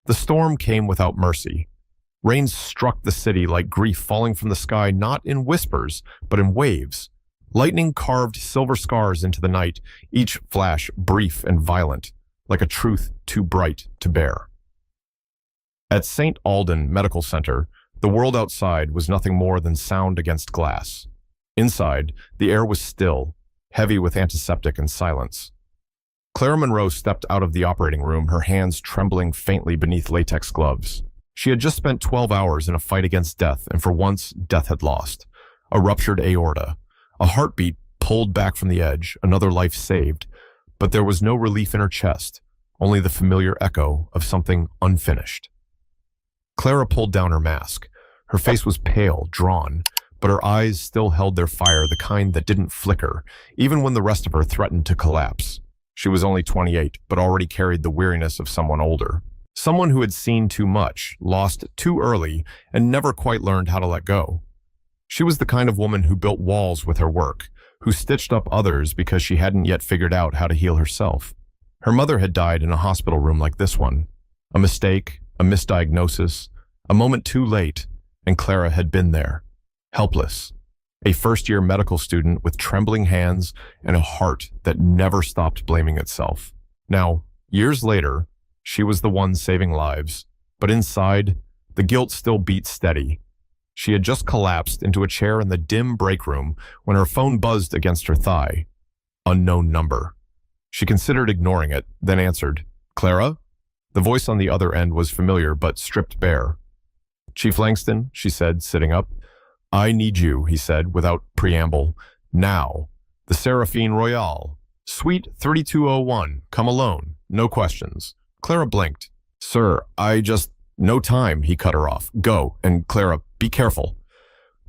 The storm came without mercy. Rain struck the city like grief falling from the sky, not in whispers, but in waves. Lightning carved silver scars into the night, each flash brief and violent, like a truth too bright to bear. At St. Aldan Medical Center, the world outside was nothing more than sound against glass. Inside, the air was still, heavy with antiseptic and silence. Clara Monroe stepped out of the operating room, her hands trembling faintly beneath latex gloves. She had just spent 12 hours in a fight against death, and for once, death had lost. A ruptured aorta, a heartbeat pulled back from the edge, another life saved, but there was no relief in her chest, only the familiar echo of something unfinished. Clara pulled down her mask. Her face was pale, drawn, but her eyes still held their fire, the kind that didn't flicker, even when the rest of her threatened to collapse. She was only 28, but already carried the weariness of someone older. Someone who had seen too much, lost too early, and never quite learned how to let go. She was the kind of woman who built walls with her work, who stitched up others because she hadn't yet figured out how to heal herself. Her mother had died in a hospital room like this one. A mistake, a misdiagnosis, a moment too late, and Clara had been there, helpless. A first-year medical student with trembling hands and a heart that never stopped blaming itself. Now, years later, she was the one saving lives, but inside, the guilt still beat steady. She had just collapsed into a chair in the dim break room when her phone buzzed against her thigh. Unknown number. She considered ignoring it, then answered, "Clara?" The voice on the other end was familiar but stripped bare. "Chief Langston," she said, sitting up. "I need you," he said, without preamble. "Now. The Seraphine Royale. Suite 3201. Come alone. No questions." Clara blinked. "Sir, No time," he cut her off. "Go, and Clara, be careful."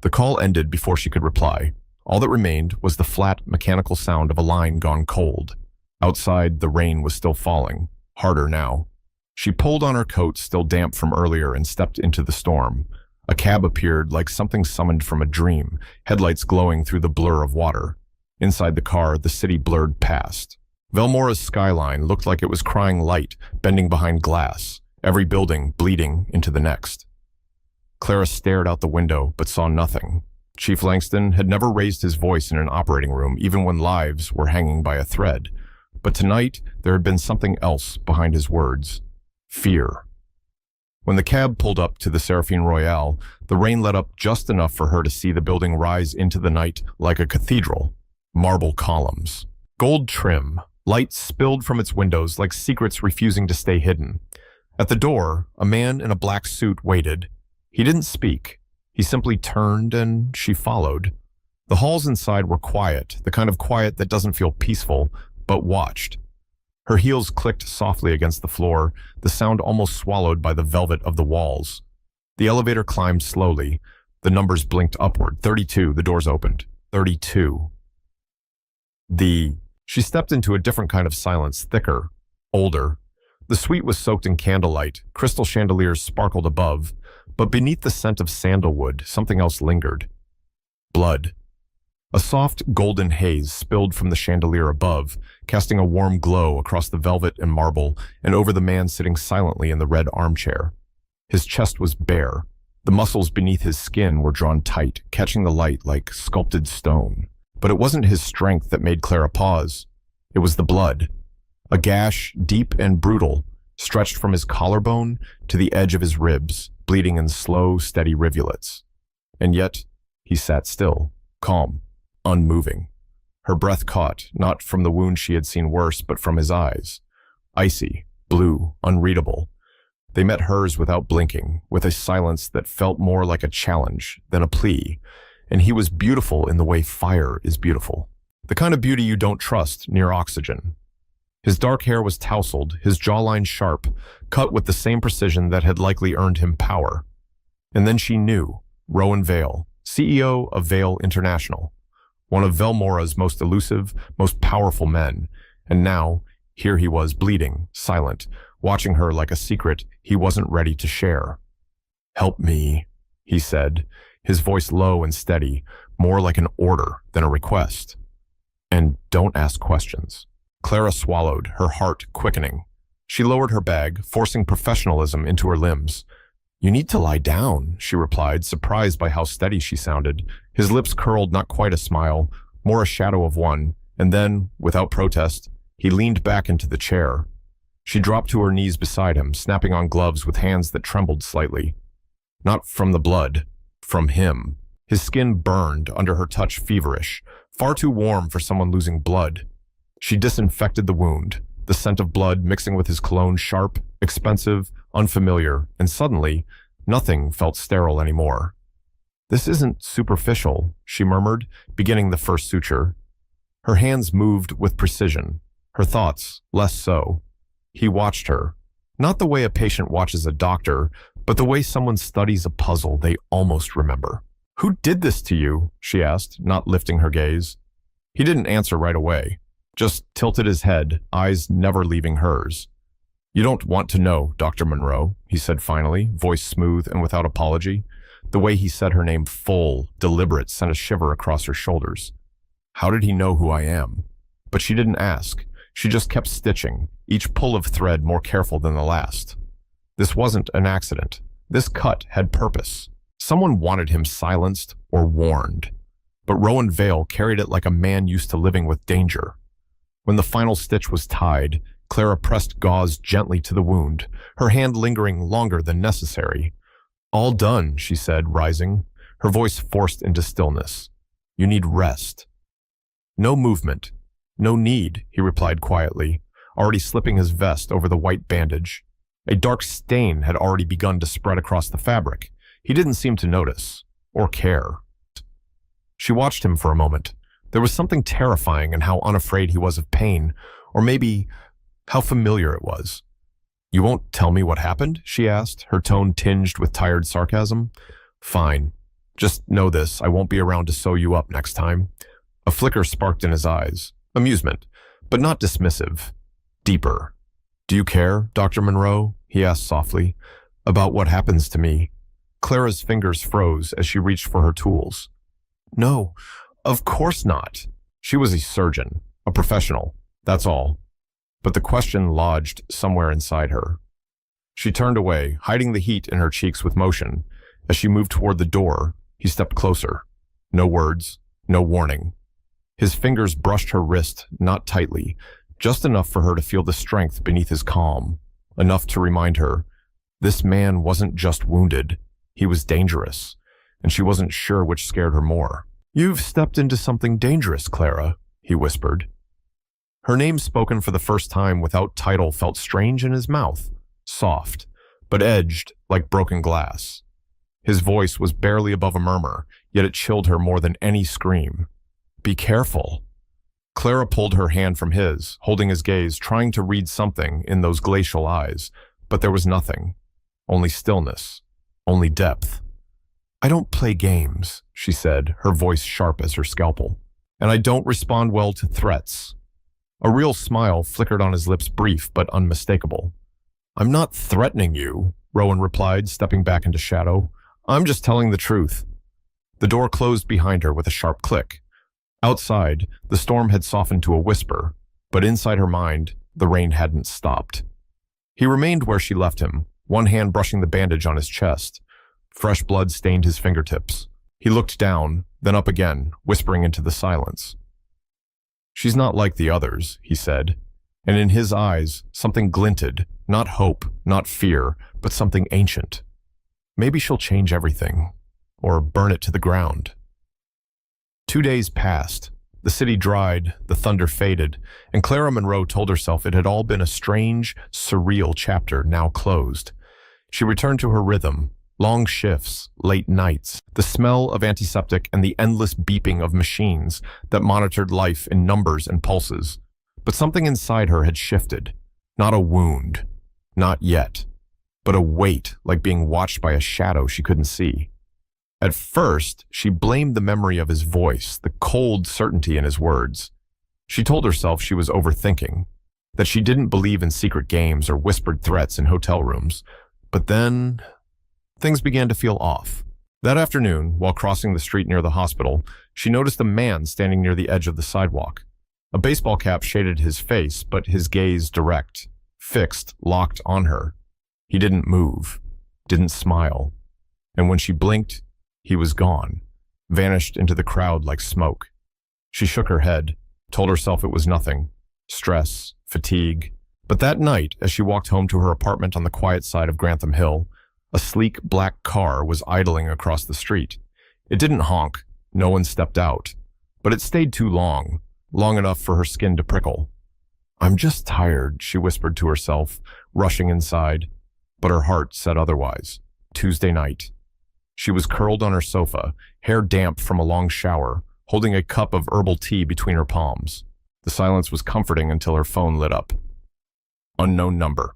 The call ended before she could reply. All that remained was the flat, mechanical sound of a line gone cold. Outside, the rain was still falling, harder now. She pulled on her coat, still damp from earlier, and stepped into the storm. A cab appeared like something summoned from a dream, headlights glowing through the blur of water. Inside the car, the city blurred past. Velmora's skyline looked like it was crying light, bending behind glass, every building bleeding into the next. Clara stared out the window, but saw nothing. Chief Langston had never raised his voice in an operating room, even when lives were hanging by a thread. But tonight, there had been something else behind his words. Fear. When the cab pulled up to the Seraphine Royale, the rain let up just enough for her to see the building rise into the night like a cathedral. Marble columns. Gold trim. Light spilled from its windows like secrets refusing to stay hidden. At the door, a man in a black suit waited. He didn't speak. He simply turned and she followed. The halls inside were quiet, the kind of quiet that doesn't feel peaceful, but watched. Her heels clicked softly against the floor, the sound almost swallowed by the velvet of the walls. The elevator climbed slowly. The numbers blinked upward. 32, the doors opened. 32. She stepped into a different kind of silence, thicker, older. The suite was soaked in candlelight. Crystal chandeliers sparkled above, but beneath the scent of sandalwood, something else lingered. Blood. A soft golden haze spilled from the chandelier above, casting a warm glow across the velvet and marble and over the man sitting silently in the red armchair. His chest was bare. The muscles beneath his skin were drawn tight, catching the light like sculpted stone. But it wasn't his strength that made Clara pause. It was the blood. A gash, deep and brutal, stretched from his collarbone to the edge of his ribs, bleeding in slow, steady rivulets. And yet, he sat still, calm, unmoving. Her breath caught, not from the wound she had seen worse, but from his eyes. Icy, blue, unreadable. They met hers without blinking, with a silence that felt more like a challenge than a plea. And he was beautiful in the way fire is beautiful. The kind of beauty you don't trust near oxygen. His dark hair was tousled, his jawline sharp, cut with the same precision that had likely earned him power. And then she knew, Rowan Vale, CEO of Vale International, one of Velmora's most elusive, most powerful men, and now, here he was bleeding, silent, watching her like a secret he wasn't ready to share. "Help me," he said, his voice low and steady, more like an order than a request. "And don't ask questions." Clara swallowed, her heart quickening. She lowered her bag, forcing professionalism into her limbs. "You need to lie down," she replied, surprised by how steady she sounded. His lips curled, not quite a smile, more a shadow of one, and then, without protest, he leaned back into the chair. She dropped to her knees beside him, snapping on gloves with hands that trembled slightly. Not from the blood, from him. His skin burned under her touch, feverish, far too warm for someone losing blood. She disinfected the wound, the scent of blood mixing with his cologne, sharp, expensive, unfamiliar, and suddenly, nothing felt sterile anymore. "This isn't superficial," she murmured, beginning the first suture. Her hands moved with precision, her thoughts less so. He watched her, not the way a patient watches a doctor, but the way someone studies a puzzle they almost remember. "Who did this to you?" she asked, not lifting her gaze. He didn't answer right away, just tilted his head, eyes never leaving hers. "You don't want to know, Dr. Monroe," he said finally, voice smooth and without apology. The way he said her name full, deliberate, sent a shiver across her shoulders. How did he know who I am? But she didn't ask. She just kept stitching, each pull of thread more careful than the last. This wasn't an accident. This cut had purpose. Someone wanted him silenced or warned. But Rowan Vale carried it like a man used to living with danger. When the final stitch was tied, Clara pressed gauze gently to the wound, her hand lingering longer than necessary. "All done," she said, rising, her voice forced into stillness. "You need rest." "No movement. No need," he replied quietly, already slipping his vest over the white bandage. A dark stain had already begun to spread across the fabric. He didn't seem to notice, or care. She watched him for a moment. There was something terrifying in how unafraid he was of pain, or maybe how familiar it was. "You won't tell me what happened?" she asked, her tone tinged with tired sarcasm. "Fine. Just know this, I won't be around to sew you up next time." A flicker sparked in his eyes. Amusement, but not dismissive. Deeper. "Do you care, Dr. Monroe?" he asked softly. "About what happens to me?" Clara's fingers froze as she reached for her tools. "No, of course not." She was a surgeon, a professional, that's all. But the question lodged somewhere inside her. She turned away, hiding the heat in her cheeks with motion. As she moved toward the door, he stepped closer. No words, no warning. His fingers brushed her wrist, not tightly, just enough for her to feel the strength beneath his calm, enough to remind her, this man wasn't just wounded, he was dangerous, and she wasn't sure which scared her more. "You've stepped into something dangerous, Clara," he whispered. Her name spoken for the first time without title felt strange in his mouth, soft, but edged like broken glass. His voice was barely above a murmur, yet it chilled her more than any scream. "Be careful." Clara pulled her hand from his, holding his gaze, trying to read something in those glacial eyes, but there was nothing. Only stillness. Only depth. "I don't play games," she said, her voice sharp as her scalpel. "And I don't respond well to threats." A real smile flickered on his lips, brief but unmistakable. "I'm not threatening you," Rowan replied, stepping back into shadow. "I'm just telling the truth." The door closed behind her with a sharp click. Outside, the storm had softened to a whisper, but inside her mind, the rain hadn't stopped. He remained where she left him, one hand brushing the bandage on his chest. Fresh blood stained his fingertips. He looked down, then up again, whispering into the silence. "She's not like the others," he said, and in his eyes, something glinted, not hope, not fear, but something ancient. Maybe she'll change everything, or burn it to the ground. 2 days passed. The city dried, the thunder faded, and Clara Monroe told herself it had all been a strange, surreal chapter now closed. She returned to her rhythm, long shifts, late nights, the smell of antiseptic and the endless beeping of machines that monitored life in numbers and pulses. But something inside her had shifted. Not a wound, not yet, but a weight like being watched by a shadow she couldn't see. At first, she blamed the memory of his voice, the cold certainty in his words. She told herself she was overthinking, that she didn't believe in secret games or whispered threats in hotel rooms. But then, things began to feel off. That afternoon, while crossing the street near the hospital, she noticed a man standing near the edge of the sidewalk. A baseball cap shaded his face, but his gaze direct, fixed, locked on her. He didn't move, didn't smile. And when she blinked, he was gone, vanished into the crowd like smoke. She shook her head, told herself it was nothing, stress, fatigue. But that night, as she walked home to her apartment on the quiet side of Grantham Hill, a sleek black car was idling across the street. It didn't honk, no one stepped out, but it stayed too long, long enough for her skin to prickle. "I'm just tired," she whispered to herself, rushing inside, but her heart said otherwise. Tuesday night. She was curled on her sofa, hair damp from a long shower, holding a cup of herbal tea between her palms. The silence was comforting until her phone lit up. Unknown number.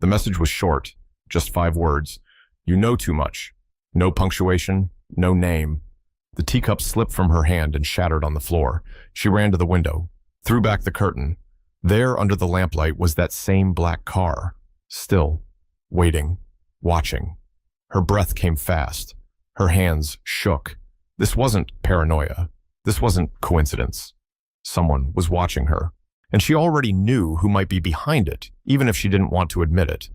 The message was short, just 5 words. "You know too much." No punctuation, no name. The teacup slipped from her hand and shattered on the floor. She ran to the window, threw back the curtain. There, under the lamplight, was that same black car. Still, waiting, watching. Her breath came fast. Her hands shook. This wasn't paranoia. This wasn't coincidence. Someone was watching her, and she already knew who might be behind it, even if she didn't want to admit it.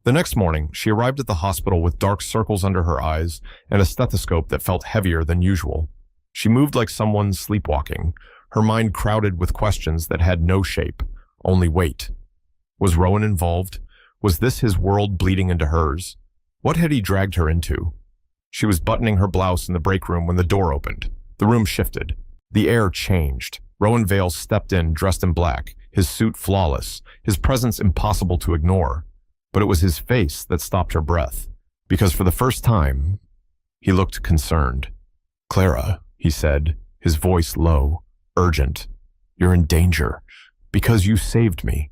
The next morning, she arrived at the hospital with dark circles under her eyes and a stethoscope that felt heavier than usual. She moved like someone sleepwalking, her mind crowded with questions that had no shape, only weight. Was Rowan involved? Was this his world bleeding into hers? What had he dragged her into? She was buttoning her blouse in the break room when the door opened. The room shifted. The air changed. Rowan Vale stepped in, dressed in black, his suit flawless, his presence impossible to ignore. But it was his face that stopped her breath, because for the first time, he looked concerned. "Clara," he said, his voice low, urgent. "You're in danger, because you saved me."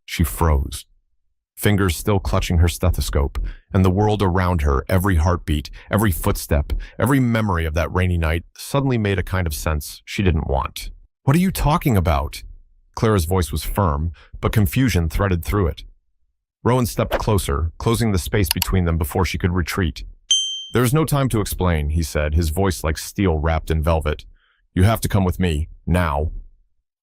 She froze, fingers still clutching her stethoscope, and the world around her, every heartbeat, every footstep, every memory of that rainy night, suddenly made a kind of sense she didn't want. "What are you talking about?" Clara's voice was firm, but confusion threaded through it. Rowan stepped closer, closing the space between them before she could retreat. "There's no time to explain," he said, his voice like steel wrapped in velvet. "You have to come with me, now."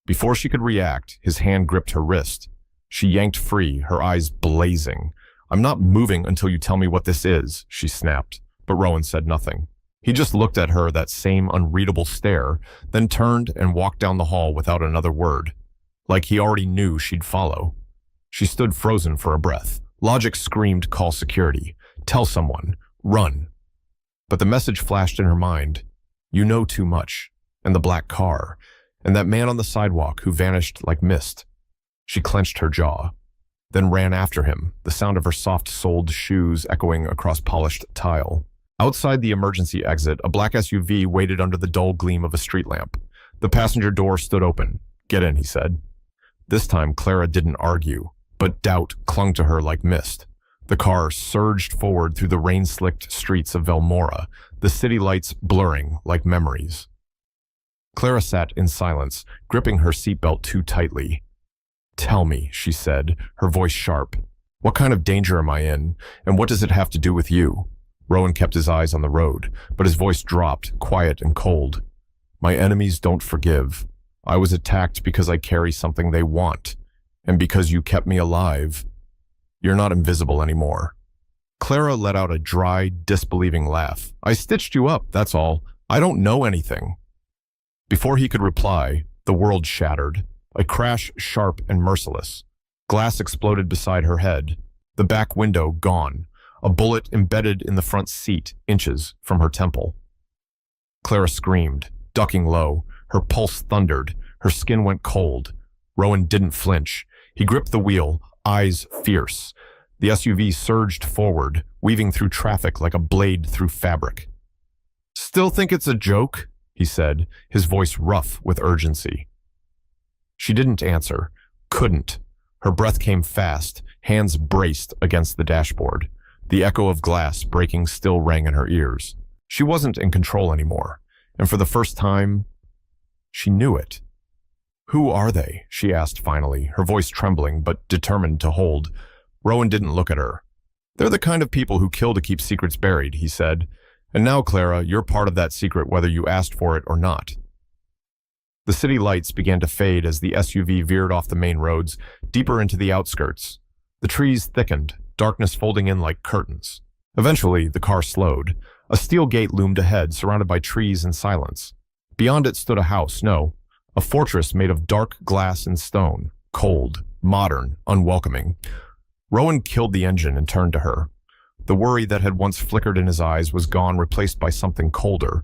Before she could react, his hand gripped her wrist. She yanked free, her eyes blazing. "I'm not moving until you tell me what this is," she snapped, but Rowan said nothing. He just looked at her, that same unreadable stare, then turned and walked down the hall without another word, like he already knew she'd follow. She stood frozen for a breath. Logic screamed, "Call security. Tell someone. Run." But the message flashed in her mind. You know too much. And the black car. And that man on the sidewalk who vanished like mist. She clenched her jaw, then ran after him, the sound of her soft-soled shoes echoing across polished tile. Outside the emergency exit, a black SUV waited under the dull gleam of a street lamp. The passenger door stood open. "Get in," he said. This time, Clara didn't argue, but doubt clung to her like mist. The car surged forward through the rain-slicked streets of Velmora, the city lights blurring like memories. Clara sat in silence, gripping her seatbelt too tightly. "Tell me," she said, her voice sharp. "What kind of danger am I in, and what does it have to do with you?" Rowan kept his eyes on the road, but his voice dropped, quiet and cold. "My enemies don't forgive. I was attacked because I carry something they want. And because you kept me alive, you're not invisible anymore." Clara let out a dry, disbelieving laugh. "I stitched you up, that's all. I don't know anything." Before he could reply, the world shattered, a crash sharp and merciless. Glass exploded beside her head, the back window gone, a bullet embedded in the front seat, inches from her temple. Clara screamed, ducking low. Her pulse thundered, her skin went cold. Rowan didn't flinch. He gripped the wheel, eyes fierce. The SUV surged forward, weaving through traffic like a blade through fabric. "Still think it's a joke?" he said, his voice rough with urgency. She didn't answer, couldn't. Her breath came fast, hands braced against the dashboard. The echo of glass breaking still rang in her ears. She wasn't in control anymore, and for the first time, she knew it. "Who are they?" she asked finally, her voice trembling but determined to hold. Rowan didn't look at her. "They're the kind of people who kill to keep secrets buried," he said. "And now, Clara, you're part of that secret whether you asked for it or not." The city lights began to fade as the SUV veered off the main roads, deeper into the outskirts. The trees thickened, darkness folding in like curtains. Eventually, the car slowed. A steel gate loomed ahead, surrounded by trees and silence. Beyond it stood a house, no, a fortress made of dark glass and stone, cold, modern, unwelcoming. Rowan killed the engine and turned to her. The worry that had once flickered in his eyes was gone, replaced by something colder.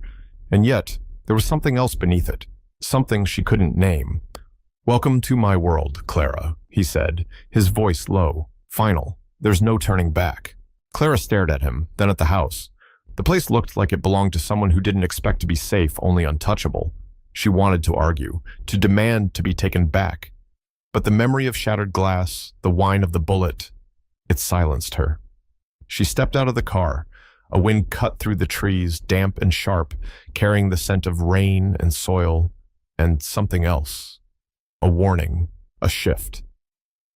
And yet, there was something else beneath it, something she couldn't name. "Welcome to my world, Clara," he said, his voice low, final. "There's no turning back." Clara stared at him, then at the house. The place looked like it belonged to someone who didn't expect to be safe, only untouchable. She wanted to argue, to demand to be taken back. But the memory of shattered glass, the whine of the bullet, it silenced her. She stepped out of the car. A wind cut through the trees, damp and sharp, carrying the scent of rain and soil, and something else. A warning, a shift.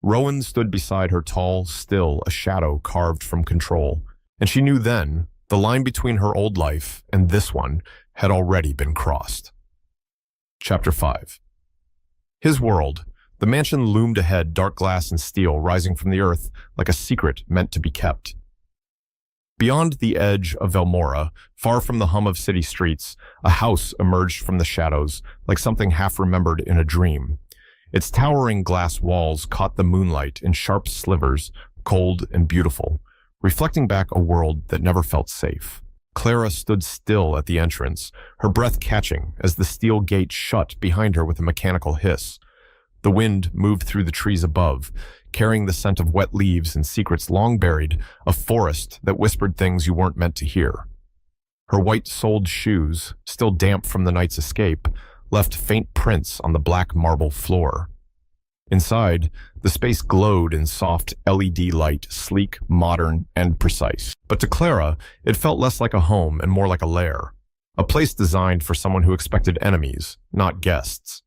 Rowan stood beside her, tall, still, a shadow carved from control. And she knew then, the line between her old life and this one had already been crossed. Chapter 5. His world. The mansion loomed ahead, dark glass and steel rising from the earth like a secret meant to be kept. Beyond the edge of Velmora, far from the hum of city streets, a house emerged from the shadows, like something half-remembered in a dream. Its towering glass walls caught the moonlight in sharp slivers, cold and beautiful, reflecting back a world that never felt safe. Clara stood still at the entrance, her breath catching as the steel gate shut behind her with a mechanical hiss. The wind moved through the trees above, carrying the scent of wet leaves and secrets long buried, a forest that whispered things you weren't meant to hear. Her white-soled shoes, still damp from the night's escape, left faint prints on the black marble floor. Inside, the space glowed in soft LED light, sleek, modern, and precise. But to Clara, it felt less like a home and more like a lair, a place designed for someone who expected enemies, not guests.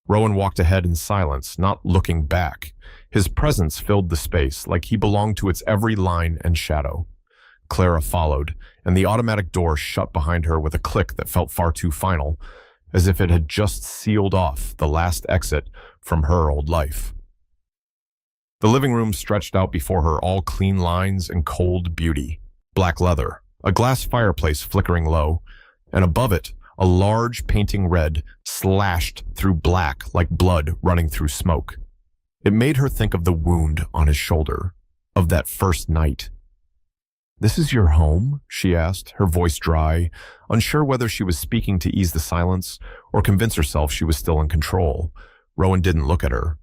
Rowan walked ahead in silence, not looking back. His presence filled the space, like he belonged to its every line and shadow. Clara followed, and the automatic door shut behind her with a click that felt far too final, as if it had just sealed off the last exit from her old life. The living room stretched out before her, all clean lines and cold beauty. Black leather, a glass fireplace flickering low, and above it, a large painting red slashed through black like blood running through smoke. It made her think of the wound on his shoulder, of that first night. "This is your home?" she asked, her voice dry, unsure whether she was speaking to ease the silence or convince herself she was still in control. Rowan didn't look at her.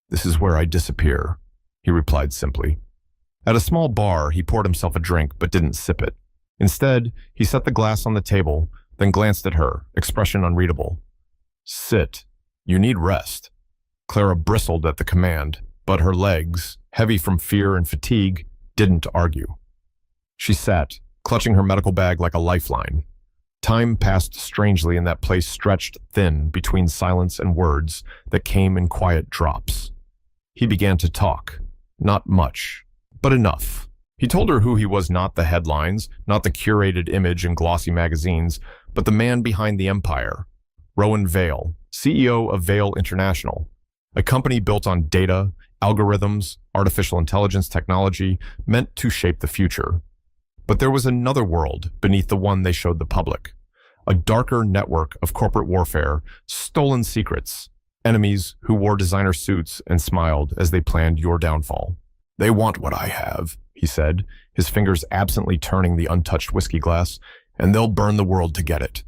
"This is where I disappear," he replied simply. At a small bar, he poured himself a drink but didn't sip it. Instead, he set the glass on the table, then glanced at her, expression unreadable. "Sit. You need rest." Clara bristled at the command, but her legs, heavy from fear and fatigue, didn't argue. She sat, clutching her medical bag like a lifeline. Time passed strangely in that place stretched thin between silence and words that came in quiet drops. He began to talk. Not much, but enough. He told her who he was, not the headlines, not the curated image in glossy magazines, but the man behind the empire. Rowan Vale, CEO of Vale International, a company built on data, algorithms, artificial intelligence technology, meant to shape the future. But there was another world beneath the one they showed the public. A darker network of corporate warfare, stolen secrets, enemies who wore designer suits and smiled as they planned your downfall. "They want what I have," he said, his fingers absently turning the untouched whiskey glass, "and they'll burn the world to get it."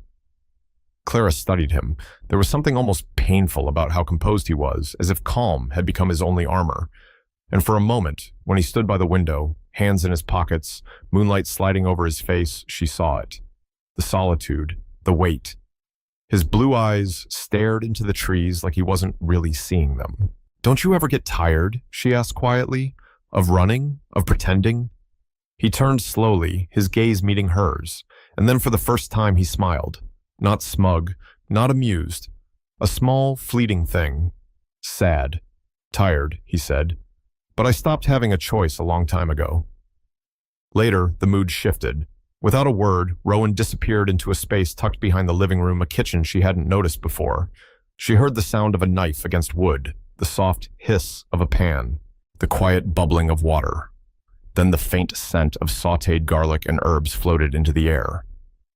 Clara studied him. There was something almost painful about how composed he was, as if calm had become his only armor. And for a moment, when he stood by the window, hands in his pockets, moonlight sliding over his face, she saw it. The solitude, the weight. His blue eyes stared into the trees like he wasn't really seeing them. "Don't you ever get tired?" she asked quietly. "Of running? Of pretending?" He turned slowly, his gaze meeting hers, and then for the first time he smiled. Not smug, not amused. A small, fleeting thing. "Sad. Tired," he said. "But I stopped having a choice a long time ago." Later, the mood shifted. Without a word, Rowan disappeared into a space tucked behind the living room, a kitchen she hadn't noticed before. She heard the sound of a knife against wood, the soft hiss of a pan, the quiet bubbling of water. Then the faint scent of sautéed garlic and herbs floated into the air.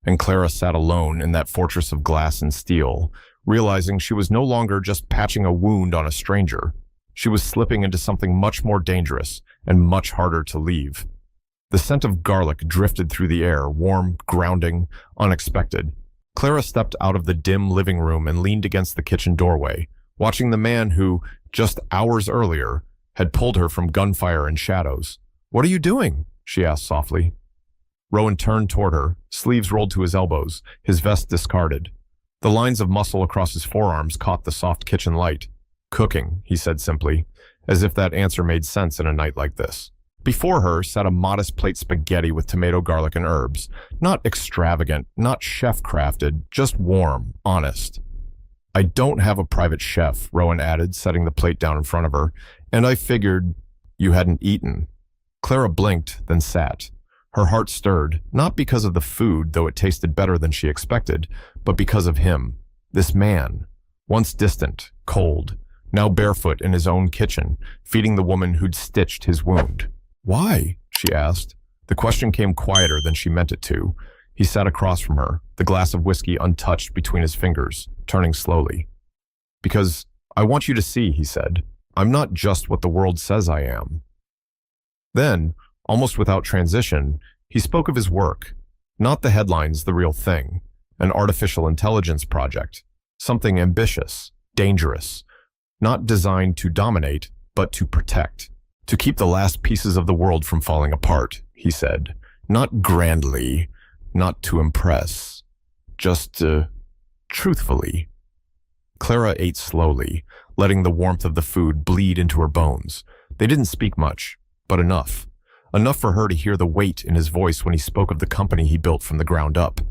And Clara sat alone in that fortress of glass and steel, realizing she was no longer just patching a wound on a stranger. She was slipping into something much more dangerous and much harder to leave. The scent of garlic drifted through the air, warm, grounding, unexpected. Clara stepped out of the dim living room and leaned against the kitchen doorway, watching the man who, just hours earlier, had pulled her from gunfire and shadows. "What are you doing?" she asked softly. Rowan turned toward her, sleeves rolled to his elbows, his vest discarded. The lines of muscle across his forearms caught the soft kitchen light. "Cooking," he said simply, as if that answer made sense in a night like this. Before her sat a modest plate spaghetti with tomato, garlic, and herbs. Not extravagant, not chef-crafted, just warm, honest. "I don't have a private chef," Rowan added, setting the plate down in front of her, "and I figured you hadn't eaten." Clara blinked, then sat. Her heart stirred, not because of the food, though it tasted better than she expected, but because of him. This man, once distant, cold, now barefoot in his own kitchen, feeding the woman who'd stitched his wound. "Why?" she asked. The question came quieter than she meant it to. He sat across from her, the glass of whiskey untouched between his fingers, turning slowly. "Because I want you to see," he said. "I'm not just what the world says I am." Then, almost without transition, he spoke of his work. Not the headlines, the real thing. An artificial intelligence project. Something ambitious, dangerous. Not designed to dominate, but to protect. To keep the last pieces of the world from falling apart, he said. Not grandly, not to impress. Just, truthfully. Clara ate slowly, letting the warmth of the food bleed into her bones. They didn't speak much, but enough. Enough for her to hear the weight in his voice when he spoke of the company he built from the ground up.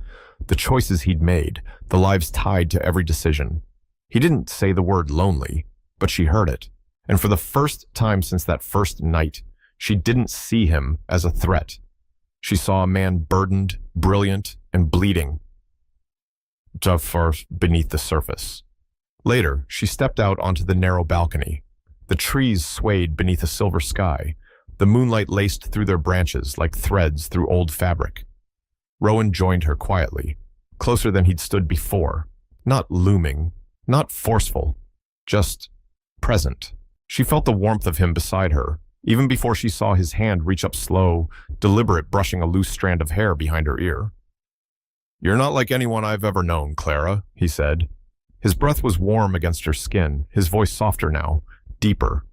The choices he'd made, the lives tied to every decision. He didn't say the word lonely, but she heard it. And for the first time since that first night, she didn't see him as a threat. She saw a man burdened, brilliant, and bleeding. First beneath the surface. Later, she stepped out onto the narrow balcony. The trees swayed beneath a silver sky. The moonlight laced through their branches like threads through old fabric. Rowan joined her quietly, closer than he'd stood before. Not looming, not forceful, just present. She felt the warmth of him beside her, even before she saw his hand reach up slow, deliberate, brushing a loose strand of hair behind her ear. "You're not like anyone I've ever known, Clara," he said. His breath was warm against her skin, his voice softer now, deeper.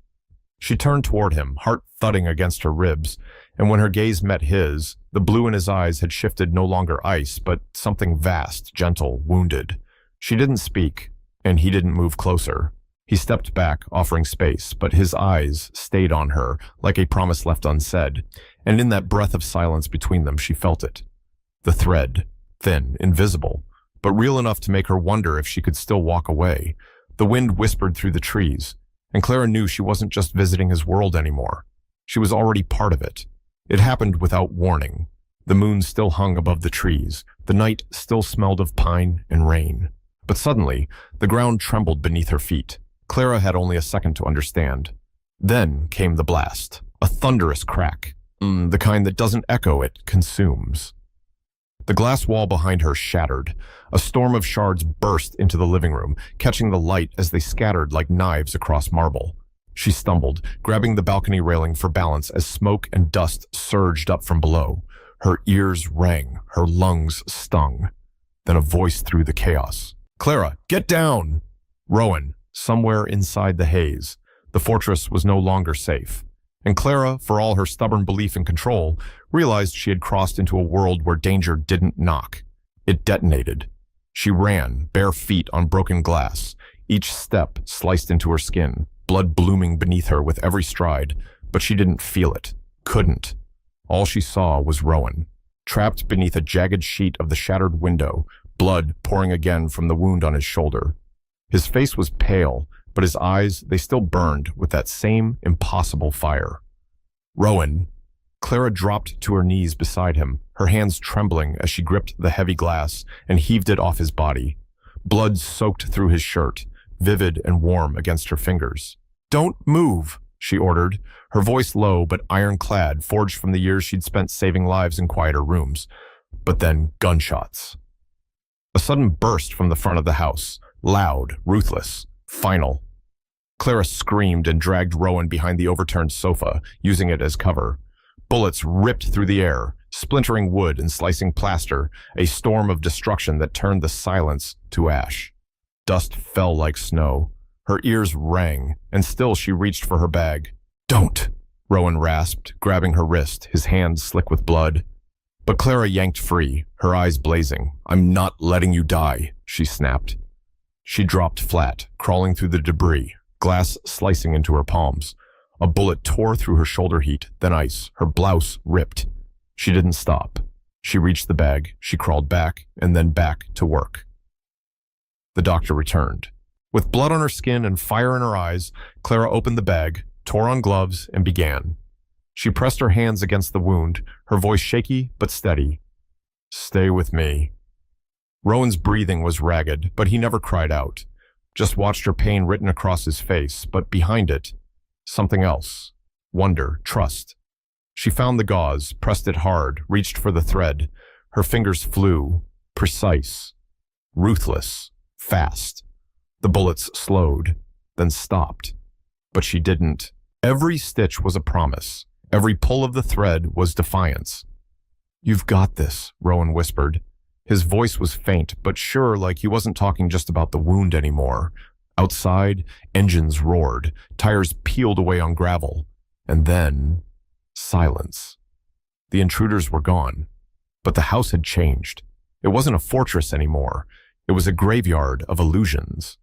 She turned toward him, heart thudding against her ribs, and when her gaze met his, the blue in his eyes had shifted no longer ice, but something vast, gentle, wounded. She didn't speak, and he didn't move closer. He stepped back, offering space, but his eyes stayed on her, like a promise left unsaid, and in that breath of silence between them she felt it. The thread, thin, invisible, but real enough to make her wonder if she could still walk away. The wind whispered through the trees, and Clara knew she wasn't just visiting his world anymore. She was already part of it. It happened without warning. The moon still hung above the trees. The night still smelled of pine and rain. But suddenly, the ground trembled beneath her feet. Clara had only a second to understand. Then came the blast, a thunderous crack, the kind that doesn't echo, it consumes. The glass wall behind her shattered. A storm of shards burst into the living room, catching the light as they scattered like knives across marble. She stumbled, grabbing the balcony railing for balance as smoke and dust surged up from below. Her ears rang, her lungs stung. Then a voice through the chaos. "Clara, get down!" Rowan, somewhere inside the haze. The fortress was no longer safe. And Clara, for all her stubborn belief in control, realized she had crossed into a world where danger didn't knock. It detonated. She ran, bare feet on broken glass, each step sliced into her skin, blood blooming beneath her with every stride, but she didn't feel it, couldn't. All she saw was Rowan, trapped beneath a jagged sheet of the shattered window, blood pouring again from the wound on his shoulder. His face was pale, but his eyes, they still burned with that same impossible fire. "Rowan." Clara dropped to her knees beside him, her hands trembling as she gripped the heavy glass and heaved it off his body. Blood soaked through his shirt, vivid and warm against her fingers. Don't move, she ordered, her voice low but ironclad, forged from the years she'd spent saving lives in quieter rooms. But then gunshots. A sudden burst from the front of the house, loud, ruthless, final. Clara screamed and dragged Rowan behind the overturned sofa, using it as cover. Bullets ripped through the air, splintering wood and slicing plaster, a storm of destruction that turned the silence to ash. Dust fell like snow. Her ears rang, and still she reached for her bag. "Don't," Rowan rasped, grabbing her wrist, his hand slick with blood. But Clara yanked free, her eyes blazing. "I'm not letting you die," she snapped. She dropped flat, crawling through the debris, glass slicing into her palms. A bullet tore through her shoulder heat, then ice, her blouse ripped. She didn't stop. She reached the bag, she crawled back, and then back to work. The doctor returned. With blood on her skin and fire in her eyes, Clara opened the bag, tore on gloves, and began. She pressed her hands against the wound, her voice shaky but steady. "Stay with me." Rowan's breathing was ragged, but he never cried out. Just watched her pain written across his face, but behind it, something else. Wonder, trust. She found the gauze, pressed it hard, reached for the thread. Her fingers flew, precise, ruthless, fast. The bullets slowed, then stopped. But she didn't. Every stitch was a promise. Every pull of the thread was defiance. "You've got this," Rowan whispered. His voice was faint, but sure, like he wasn't talking just about the wound anymore. Outside, engines roared, tires peeled away on gravel. And then, silence. The intruders were gone. But the house had changed. It wasn't a fortress anymore. It was a graveyard of illusions.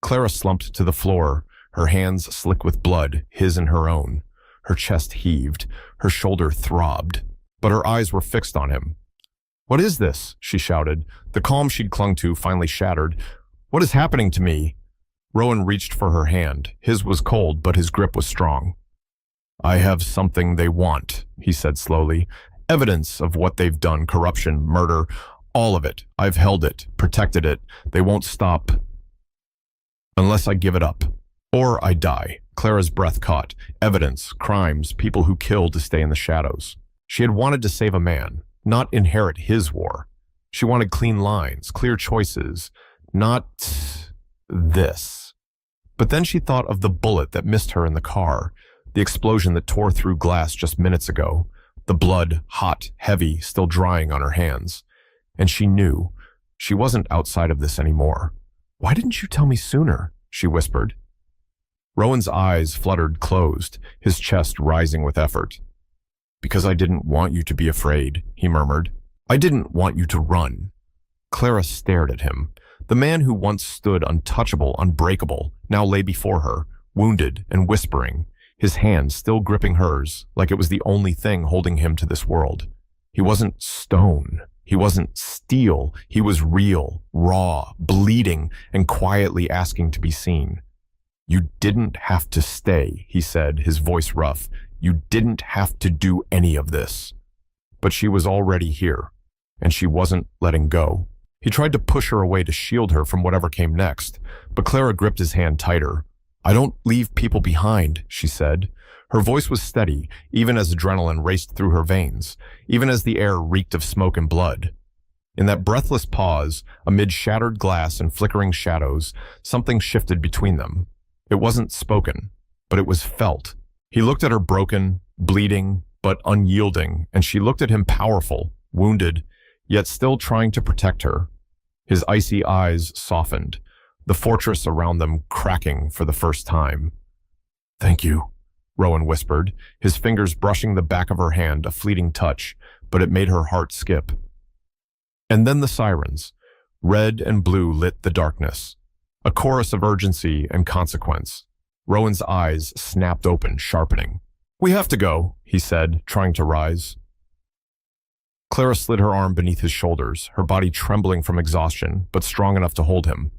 Clara slumped to the floor, her hands slick with blood, his and her own. Her chest heaved, her shoulder throbbed, but her eyes were fixed on him. "What is this?" she shouted. The calm she'd clung to finally shattered. "What is happening to me?" Rowan reached for her hand. His was cold, but his grip was strong. "I have something they want," he said slowly. "Evidence of what they've done, corruption, murder, all of it. I've held it, protected it. They won't stop unless I give it up. Or I die." Clara's breath caught. Evidence, crimes, people who killed to stay in the shadows. She had wanted to save a man, not inherit his war. She wanted clean lines, clear choices, not this. But then she thought of the bullet that missed her in the car, the explosion that tore through glass just minutes ago, the blood, hot, heavy, still drying on her hands. And she knew she wasn't outside of this anymore. "Why didn't you tell me sooner?" she whispered. Rowan's eyes fluttered closed, his chest rising with effort. "Because I didn't want you to be afraid," he murmured. "I didn't want you to run." Clara stared at him. The man who once stood untouchable, unbreakable, now lay before her, wounded and whispering, his hand still gripping hers like it was the only thing holding him to this world. He wasn't stone. He wasn't steel. He was real, raw, bleeding, and quietly asking to be seen. "You didn't have to stay," he said, his voice rough. "You didn't have to do any of this." But she was already here, and she wasn't letting go. He tried to push her away to shield her from whatever came next, but Clara gripped his hand tighter. "I don't leave people behind," she said. Her voice was steady, even as adrenaline raced through her veins, even as the air reeked of smoke and blood. In that breathless pause, amid shattered glass and flickering shadows, something shifted between them. It wasn't spoken, but it was felt. He looked at her broken, bleeding, but unyielding, and she looked at him powerful, wounded, yet still trying to protect her. His icy eyes softened, the fortress around them cracking for the first time. "Thank you," Rowan whispered, his fingers brushing the back of her hand, a fleeting touch, but it made her heart skip. And then the sirens. Red and blue lit the darkness. A chorus of urgency and consequence. Rowan's eyes snapped open, sharpening. "We have to go," he said, trying to rise. Clara slid her arm beneath his shoulders, her body trembling from exhaustion, but strong enough to hold him.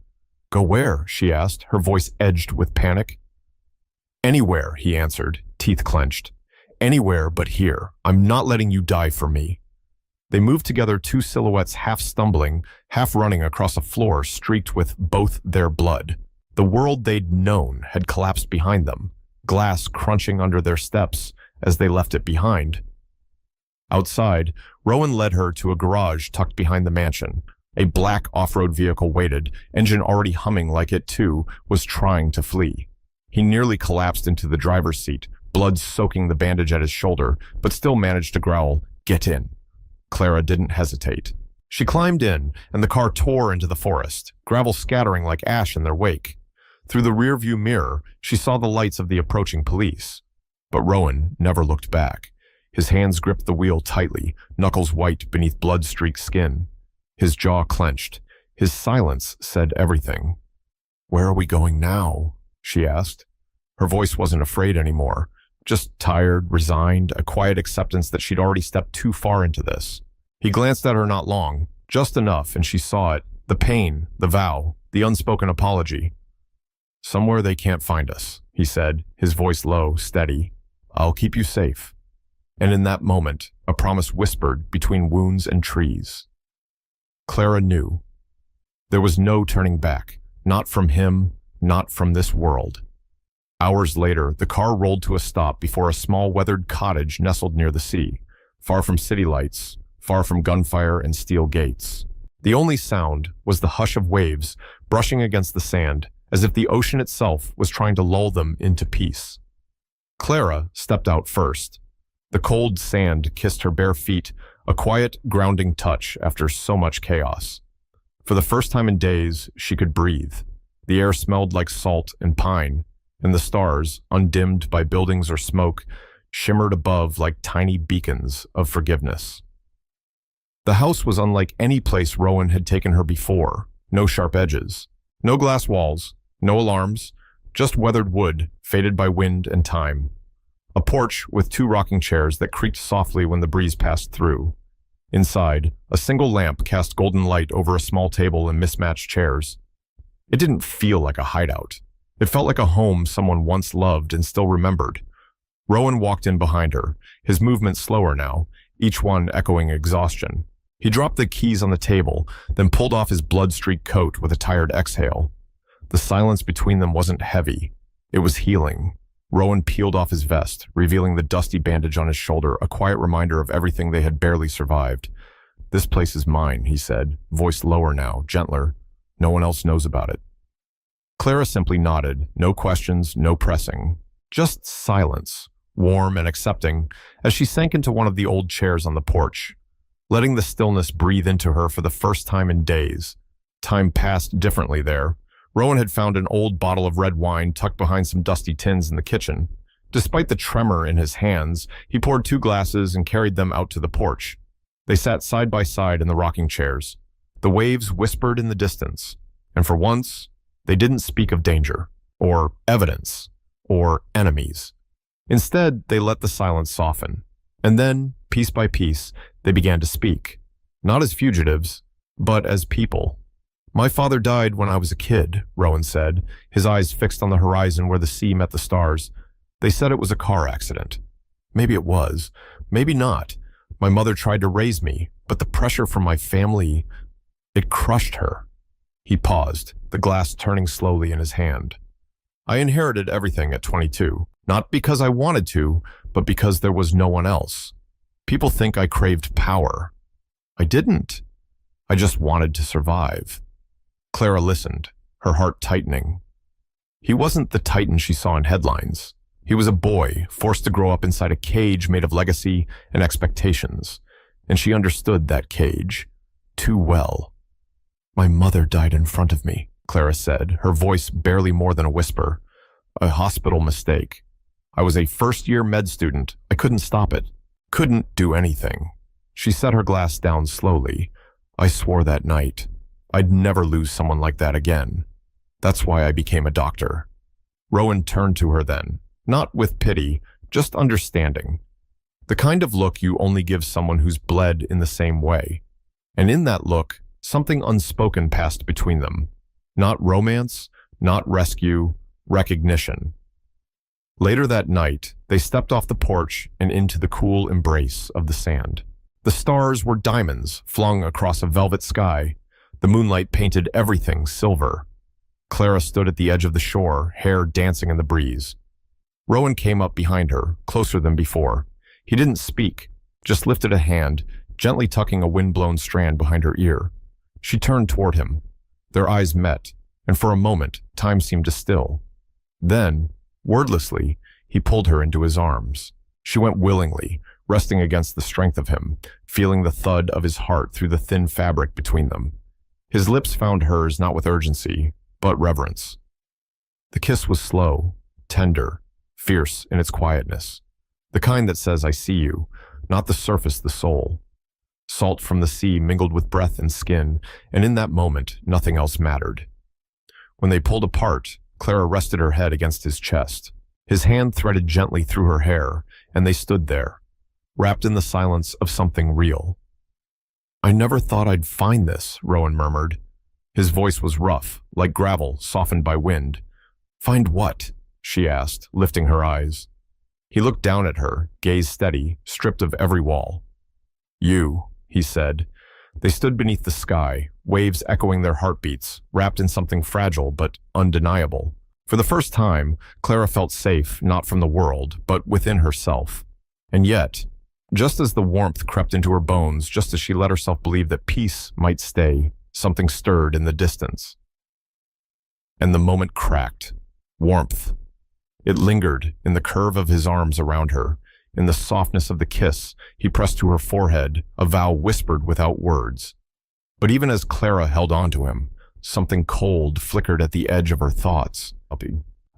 "Go where?" she asked, her voice edged with panic. "Anywhere," he answered, teeth clenched. "Anywhere but here. I'm not letting you die for me." They moved together, two silhouettes half stumbling, half running across a floor streaked with both their blood. The world they'd known had collapsed behind them, glass crunching under their steps as they left it behind. Outside, Rowan led her to a garage tucked behind the mansion. A black off-road vehicle waited, engine already humming like it, too, was trying to flee. He nearly collapsed into the driver's seat, blood soaking the bandage at his shoulder, but still managed to growl, "Get in." Clara didn't hesitate. She climbed in, and the car tore into the forest, gravel scattering like ash in their wake. Through the rearview mirror, she saw the lights of the approaching police. But Rowan never looked back. His hands gripped the wheel tightly, knuckles white beneath blood-streaked skin. His jaw clenched. His silence said everything. "Where are we going now?" she asked. Her voice wasn't afraid anymore, just tired, resigned, a quiet acceptance that she'd already stepped too far into this. He glanced at her not long, just enough, and she saw it, the pain, the vow, the unspoken apology. "Somewhere they can't find us," he said, his voice low, steady. "I'll keep you safe." And in that moment, a promise whispered between wounds and trees. Clara knew. There was no turning back, not from him, not from this world. Hours later, the car rolled to a stop before a small weathered cottage nestled near the sea, far from city lights, far from gunfire and steel gates. The only sound was the hush of waves brushing against the sand, as if the ocean itself was trying to lull them into peace. Clara stepped out first. The cold sand kissed her bare feet, a quiet, grounding touch after so much chaos. For the first time in days, she could breathe. The air smelled like salt and pine, and the stars, undimmed by buildings or smoke, shimmered above like tiny beacons of forgiveness. The house was unlike any place Rowan had taken her before. No sharp edges, no glass walls, no alarms, just weathered wood, faded by wind and time. A porch with 2 rocking chairs that creaked softly when the breeze passed through. Inside, a single lamp cast golden light over a small table and mismatched chairs. It didn't feel like a hideout. It felt like a home someone once loved and still remembered. Rowan walked in behind her, his movement slower now, each one echoing exhaustion. He dropped the keys on the table, then pulled off his blood-streaked coat with a tired exhale. The silence between them wasn't heavy. It was healing. Rowan peeled off his vest, revealing the dusty bandage on his shoulder, a quiet reminder of everything they had barely survived. "This place is mine," he said, voice lower now, gentler. "No one else knows about it." Clara simply nodded, no questions, no pressing. Just silence, warm and accepting, as she sank into one of the old chairs on the porch, letting the stillness breathe into her for the first time in days. Time passed differently there. Rowan had found an old bottle of red wine tucked behind some dusty tins in the kitchen. Despite the tremor in his hands, he poured 2 glasses and carried them out to the porch. They sat side by side in the rocking chairs. The waves whispered in the distance, and for once, they didn't speak of danger, or evidence, or enemies. Instead, they let the silence soften. And then, piece by piece, they began to speak. Not as fugitives, but as people. "My father died when I was a kid," Rowan said, his eyes fixed on the horizon where the sea met the stars. "They said it was a car accident. Maybe it was. Maybe not. My mother tried to raise me, but the pressure from my family, it crushed her." He paused, the glass turning slowly in his hand. "I inherited everything at 22, not because I wanted to, but because there was no one else. People think I craved power. I didn't. I just wanted to survive." Clara listened, her heart tightening. He wasn't the Titan she saw in headlines. He was a boy, forced to grow up inside a cage made of legacy and expectations, and she understood that cage too well. "My mother died in front of me," Clara said, her voice barely more than a whisper. "A hospital mistake. I was a first-year med student. I couldn't stop it. Couldn't do anything." She set her glass down slowly. "I swore that night I'd never lose someone like that again. That's why I became a doctor." Rowan turned to her then, not with pity, just understanding. The kind of look you only give someone who's bled in the same way. And in that look, something unspoken passed between them. Not romance, not rescue, recognition. Later that night, they stepped off the porch and into the cool embrace of the sand. The stars were diamonds flung across a velvet sky. The moonlight painted everything silver. Clara stood at the edge of the shore, hair dancing in the breeze. Rowan came up behind her, closer than before. He didn't speak, just lifted a hand, gently tucking a wind-blown strand behind her ear. She turned toward him. Their eyes met, and for a moment, time seemed to still. Then, wordlessly, he pulled her into his arms. She went willingly, resting against the strength of him, feeling the thud of his heart through the thin fabric between them. His lips found hers not with urgency, but reverence. The kiss was slow, tender, fierce in its quietness. The kind that says, "I see you," not the surface, the soul. Salt from the sea mingled with breath and skin, and in that moment, nothing else mattered. When they pulled apart, Clara rested her head against his chest. His hand threaded gently through her hair, and they stood there, wrapped in the silence of something real. "I never thought I'd find this," Rowan murmured. His voice was rough, like gravel softened by wind. "Find what?" she asked, lifting her eyes. He looked down at her, gaze steady, stripped of every wall. "You," he said. They stood beneath the sky, waves echoing their heartbeats, wrapped in something fragile but undeniable. For the first time, Clara felt safe, not from the world, but within herself. And yet, just as the warmth crept into her bones, just as she let herself believe that peace might stay, something stirred in the distance. And the moment cracked. Warmth. It lingered in the curve of his arms around her, in the softness of the kiss he pressed to her forehead, a vow whispered without words. But even as Clara held on to him, something cold flickered at the edge of her thoughts.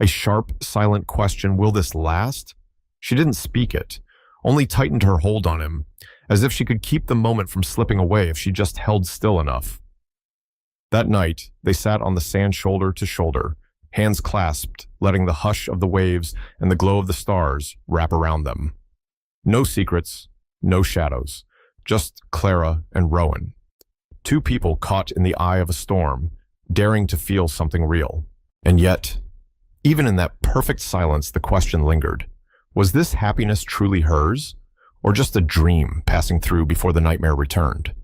A sharp, silent question, will this last? She didn't speak it, only tightened her hold on him, as if she could keep the moment from slipping away if she just held still enough. That night, they sat on the sand shoulder to shoulder, hands clasped, letting the hush of the waves and the glow of the stars wrap around them. No secrets, no shadows, just Clara and Rowan. Two people caught in the eye of a storm, daring to feel something real. And yet, even in that perfect silence, the question lingered. Was this happiness truly hers, or just a dream passing through before the nightmare returned?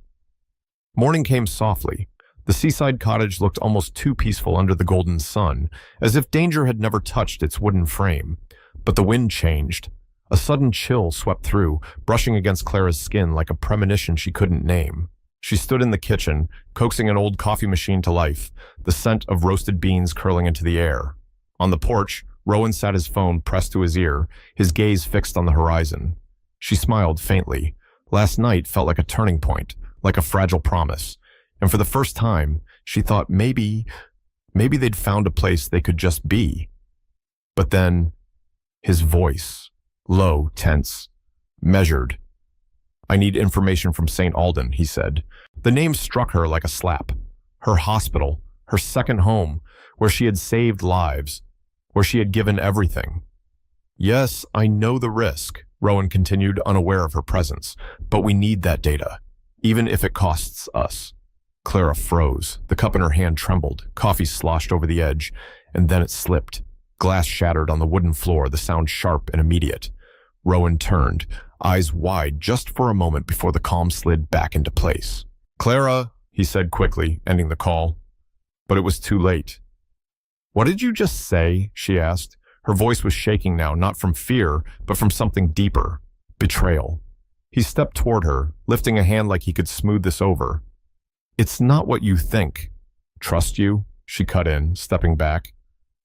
Morning came softly. The seaside cottage looked almost too peaceful under the golden sun, as if danger had never touched its wooden frame. But the wind changed. A sudden chill swept through, brushing against Clara's skin like a premonition she couldn't name. She stood in the kitchen, coaxing an old coffee machine to life, the scent of roasted beans curling into the air. On the porch, Rowan sat his phone pressed to his ear, his gaze fixed on the horizon. She smiled faintly. Last night felt like a turning point, like a fragile promise. And for the first time, she thought maybe they'd found a place they could just be. But then, his voice, low, tense, measured. "I need information from St. Alden," he said. The name struck her like a slap. Her hospital, her second home, where she had saved lives, where she had given everything. "Yes, I know the risk," Rowan continued, unaware of her presence, "but we need that data, even if it costs us." Clara froze. The cup in her hand trembled. Coffee sloshed over the edge, and then it slipped. Glass shattered on the wooden floor, the sound sharp and immediate. Rowan turned, eyes wide just for a moment before the calm slid back into place. "Clara," he said quickly, ending the call. But it was too late. "What did you just say?" she asked. Her voice was shaking now, not from fear, but from something deeper. Betrayal. He stepped toward her, lifting a hand like he could smooth this over. "It's not what you think." "Trust you?" she cut in, stepping back.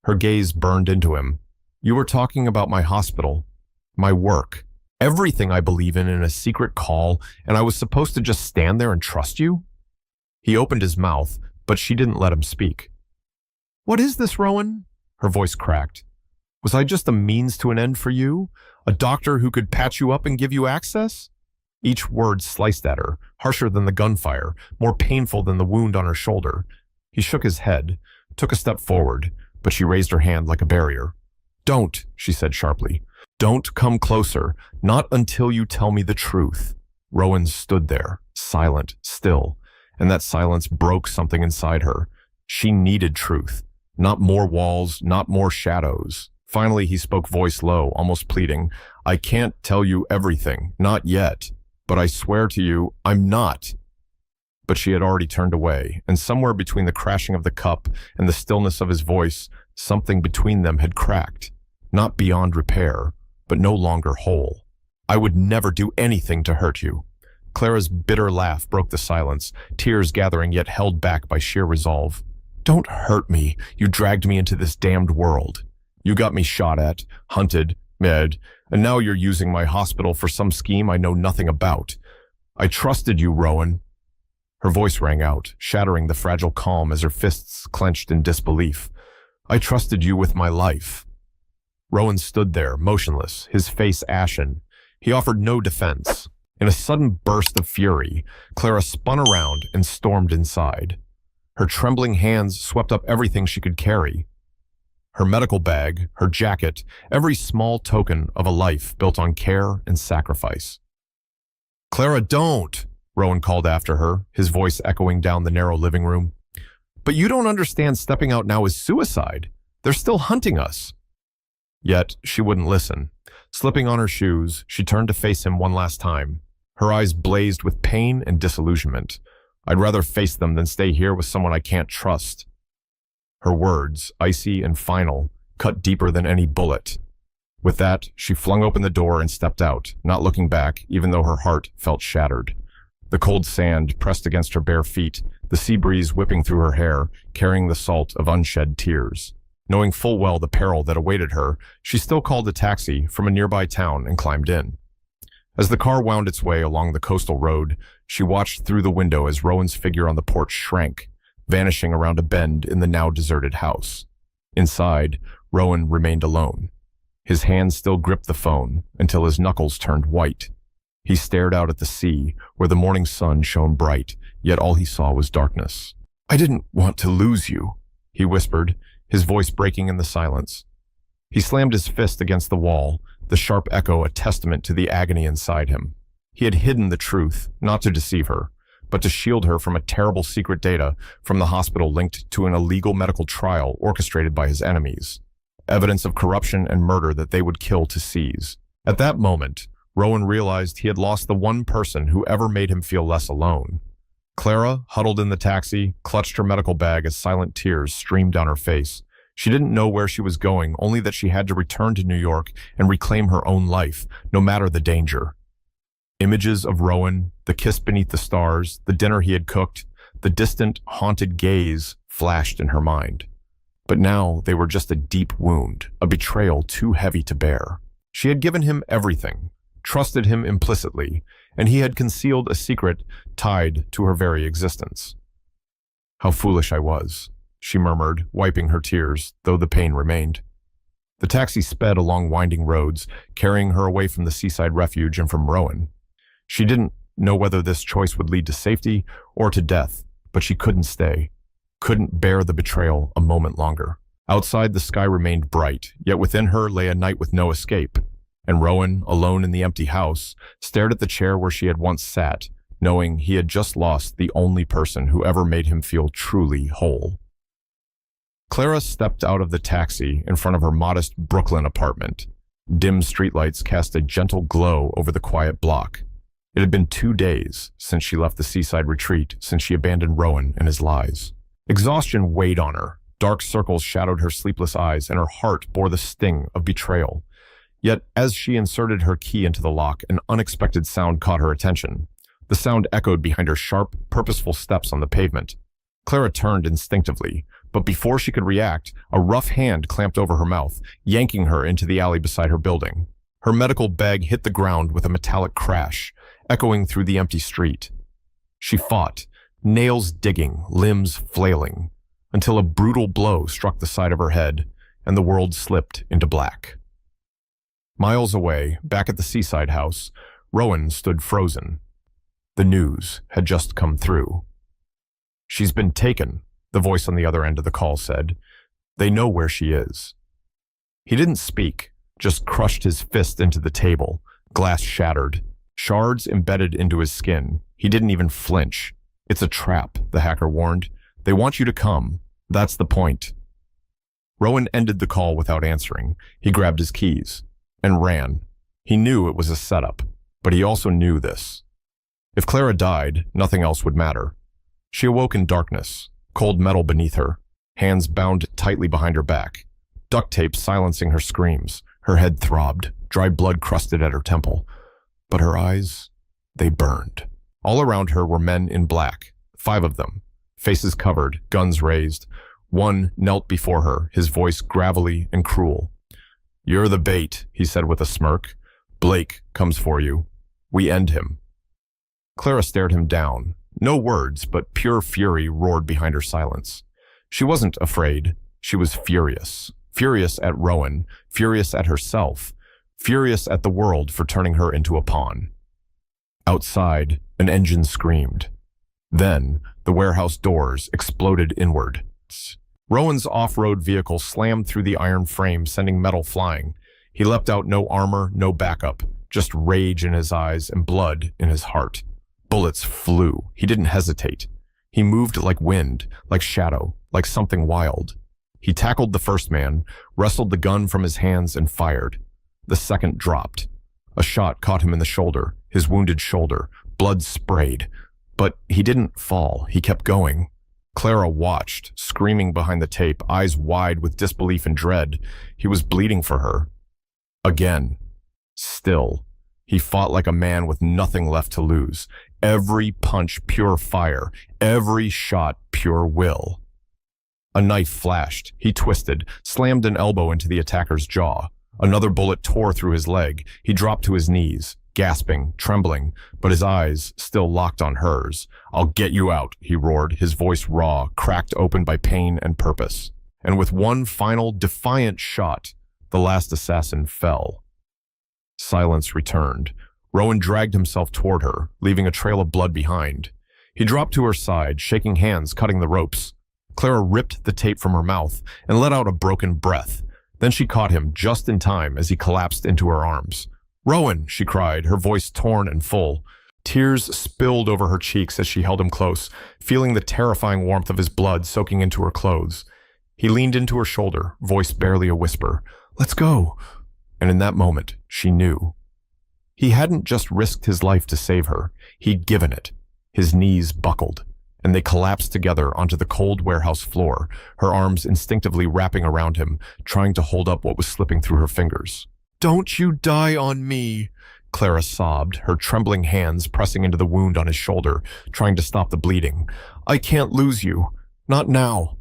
Her gaze burned into him. "You were talking about my hospital, my work, everything I believe in a secret call, and I was supposed to just stand there and trust you?" He opened his mouth, but she didn't let him speak. "What is this, Rowan?" Her voice cracked. "Was I just a means to an end for you? A doctor who could patch you up and give you access?" Each word sliced at her, harsher than the gunfire, more painful than the wound on her shoulder. He shook his head, took a step forward, but she raised her hand like a barrier. "Don't," she said sharply. "Don't come closer, not until you tell me the truth." Rowan stood there, silent, still, and that silence broke something inside her. She needed truth. Not more walls, not more shadows. Finally, he spoke, voice low, almost pleading. "I can't tell you everything, not yet. But I swear to you, I'm not." but she had already turned away, and somewhere between the crashing of the cup and the stillness of his voice, something between them had cracked, not beyond repair, but no longer whole. "I would never do anything to hurt you." Clara's bitter laugh broke the silence, tears gathering yet held back by sheer resolve. "Don't hurt me. You dragged me into this damned world. You got me shot at, hunted, and now you're using my hospital for some scheme I know nothing about. I trusted you, Rowan." Her voice rang out, shattering the fragile calm as her fists clenched in disbelief. "I trusted you with my life." Rowan stood there, motionless, his face ashen. He offered no defense. In a sudden burst of fury, Clara spun around and stormed inside. Her trembling hands swept up everything she could carry. Her medical bag, her jacket, every small token of a life built on care and sacrifice. "Clara, don't!" Rowan called after her, his voice echoing down the narrow living room. "But you don't understand stepping out now is suicide. They're still hunting us." Yet she wouldn't listen. Slipping on her shoes, she turned to face him one last time. Her eyes blazed with pain and disillusionment. "I'd rather face them than stay here with someone I can't trust." Her words, icy and final, cut deeper than any bullet. With that, she flung open the door and stepped out, not looking back, even though her heart felt shattered. The cold sand pressed against her bare feet, the sea breeze whipping through her hair, carrying the salt of unshed tears. Knowing full well the peril that awaited her, she still called a taxi from a nearby town and climbed in. As the car wound its way along the coastal road, she watched through the window as Rowan's figure on the porch shrank, vanishing around a bend in the now deserted house. Inside, Rowan remained alone. His hand still gripped the phone until his knuckles turned white. He stared out at the sea, where the morning sun shone bright, yet all he saw was darkness. "I didn't want to lose you," he whispered, his voice breaking in the silence. He slammed his fist against the wall, the sharp echo a testament to the agony inside him. He had hidden the truth, not to deceive her, but to shield her from a terrible secret data from the hospital linked to an illegal medical trial orchestrated by his enemies. Evidence of corruption and murder that they would kill to seize. At that moment, Rowan realized he had lost the one person who ever made him feel less alone. Clara, huddled in the taxi, clutched her medical bag as silent tears streamed down her face. She didn't know where she was going, only that she had to return to New York and reclaim her own life, no matter the danger. Images of Rowan, the kiss beneath the stars, the dinner he had cooked, the distant, haunted gaze flashed in her mind. But now they were just a deep wound, a betrayal too heavy to bear. She had given him everything, trusted him implicitly, and he had concealed a secret tied to her very existence. "How foolish I was," she murmured, wiping her tears, though the pain remained. The taxi sped along winding roads, carrying her away from the seaside refuge and from Rowan. She didn't know whether this choice would lead to safety or to death, but she couldn't stay, couldn't bear the betrayal a moment longer. Outside, the sky remained bright, yet within her lay a night with no escape, and Rowan, alone in the empty house, stared at the chair where she had once sat, knowing he had just lost the only person who ever made him feel truly whole. Clara stepped out of the taxi in front of her modest Brooklyn apartment. Dim streetlights cast a gentle glow over the quiet block. It had been 2 days since she left the seaside retreat, since she abandoned Rowan and his lies. Exhaustion weighed on her. Dark circles shadowed her sleepless eyes, and her heart bore the sting of betrayal. Yet, as she inserted her key into the lock, an unexpected sound caught her attention. The sound echoed behind her sharp, purposeful steps on the pavement. Clara turned instinctively, but before she could react, a rough hand clamped over her mouth, yanking her into the alley beside her building. Her medical bag hit the ground with a metallic crash, echoing through the empty street. She fought, nails digging, limbs flailing, until a brutal blow struck the side of her head, and the world slipped into black. Miles away, back at the seaside house, Rowan stood frozen. The news had just come through. "She's been taken," the voice on the other end of the call said. "They know where she is." He didn't speak, just crushed his fist into the table, glass shattered, shards embedded into his skin. He didn't even flinch. "It's a trap," the hacker warned. "They want you to come. That's the point." Rowan ended the call without answering. He grabbed his keys and ran. He knew it was a setup, but he also knew this. If Clara died, nothing else would matter. She awoke in darkness, cold metal beneath her, hands bound tightly behind her back, duct tape silencing her screams. Her head throbbed, dry blood crusted at her temple. But her eyes, they burned. All around her were men in black, 5 of them, faces covered, guns raised. One knelt before her, his voice gravelly and cruel. "You're the bait," he said with a smirk. "Blake comes for you. We end him." Clara stared him down. No words, but pure fury roared behind her silence. She wasn't afraid. She was furious. Furious at Rowan, furious at herself, furious at the world for turning her into a pawn. Outside, an engine screamed. Then, the warehouse doors exploded inward. Rowan's off-road vehicle slammed through the iron frame, sending metal flying. He leapt out, no armor, no backup, just rage in his eyes and blood in his heart. Bullets flew. He didn't hesitate. He moved like wind, like shadow, like something wild. He tackled the first man, wrestled the gun from his hands, and fired. The second dropped. A shot caught him in the shoulder, his wounded shoulder. Blood sprayed. But he didn't fall. He kept going. Clara watched, screaming behind the tape, eyes wide with disbelief and dread. He was bleeding for her. Again. Still. He fought like a man with nothing left to lose. Every punch pure fire. Every shot pure will. A knife flashed. He twisted, slammed an elbow into the attacker's jaw. Another bullet tore through his leg. He dropped to his knees, gasping, trembling, but his eyes still locked on hers. "I'll get you out," he roared, his voice raw, cracked open by pain and purpose. And with one final, defiant shot, the last assassin fell. Silence returned. Rowan dragged himself toward her, leaving a trail of blood behind. He dropped to her side, shaking hands, cutting the ropes. Clara ripped the tape from her mouth and let out a broken breath. Then she caught him just in time as he collapsed into her arms. "Rowan," she cried, her voice torn and full. Tears spilled over her cheeks as she held him close, feeling the terrifying warmth of his blood soaking into her clothes. He leaned into her shoulder, voice barely a whisper. "Let's go." And in that moment, she knew. He hadn't just risked his life to save her. He'd given it. His knees buckled, and they collapsed together onto the cold warehouse floor, her arms instinctively wrapping around him, trying to hold up what was slipping through her fingers. "Don't you die on me," Clara sobbed, her trembling hands pressing into the wound on his shoulder, trying to stop the bleeding. "I can't lose you. Not now."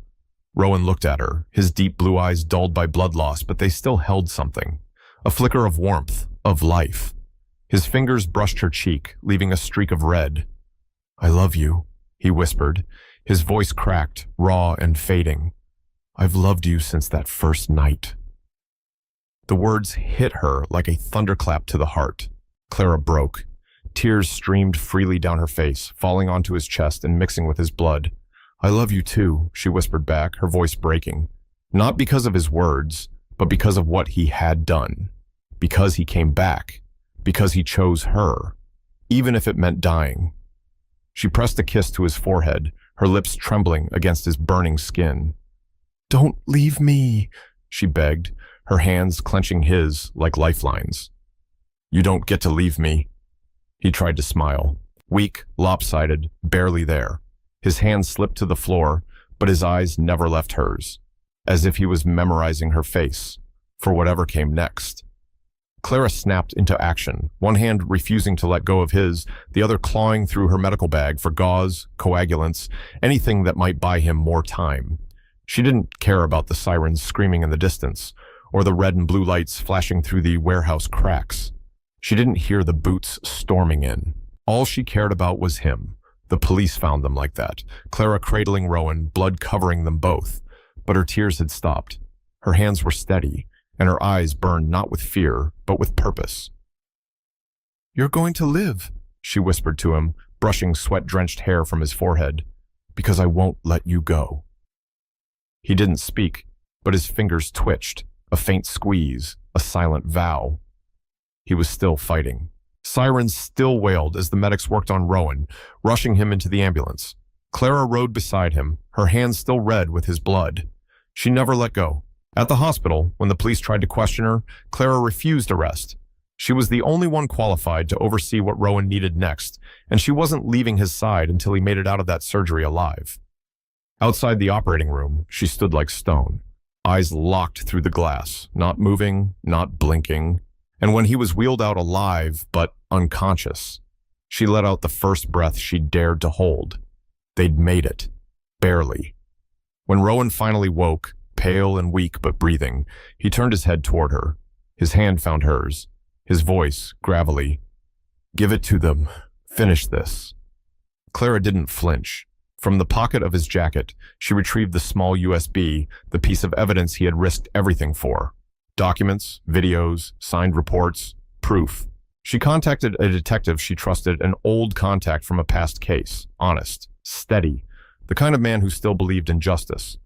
Rowan looked at her, his deep blue eyes dulled by blood loss, but they still held something. A flicker of warmth, of life. His fingers brushed her cheek, leaving a streak of red. "I love you," he whispered, his voice cracked, raw and fading. "I've loved you since that first night." The words hit her like a thunderclap to the heart. Clara broke. Tears streamed freely down her face, falling onto his chest and mixing with his blood. "I love you too," she whispered back, her voice breaking. Not because of his words, but because of what he had done. Because he came back. Because he chose her, even if it meant dying. She pressed a kiss to his forehead, her lips trembling against his burning skin. "Don't leave me," she begged, her hands clenching his like lifelines. "You don't get to leave me." He tried to smile, weak, lopsided, barely there. His hand slipped to the floor, but his eyes never left hers, as if he was memorizing her face for whatever came next. Clara snapped into action, one hand refusing to let go of his, the other clawing through her medical bag for gauze, coagulants, anything that might buy him more time. She didn't care about the sirens screaming in the distance, or the red and blue lights flashing through the warehouse cracks. She didn't hear the boots storming in. All she cared about was him. The police found them like that, Clara cradling Rowan, blood covering them both. But her tears had stopped. Her hands were steady, and her eyes burned not with fear, but with purpose. "You're going to live," she whispered to him, brushing sweat-drenched hair from his forehead, "because I won't let you go." He didn't speak, but his fingers twitched, a faint squeeze, a silent vow. He was still fighting. Sirens still wailed as the medics worked on Rowan, rushing him into the ambulance. Clara rode beside him, her hands still red with his blood. She never let go. At the hospital, when the police tried to question her, Clara refused arrest. She was the only one qualified to oversee what Rowan needed next, and she wasn't leaving his side until he made it out of that surgery alive. Outside the operating room, she stood like stone, eyes locked through the glass, not moving, not blinking. And when he was wheeled out alive but unconscious, she let out the first breath she dared to hold. They'd made it. Barely. When Rowan finally woke, pale and weak but breathing, he turned his head toward her. His hand found hers. His voice, gravelly. "Give it to them. Finish this." Clara didn't flinch. From the pocket of his jacket, she retrieved the small USB, the piece of evidence he had risked everything for. Documents, videos, signed reports, proof. She contacted a detective she trusted, an old contact from a past case, honest, steady, the kind of man who still believed in justice.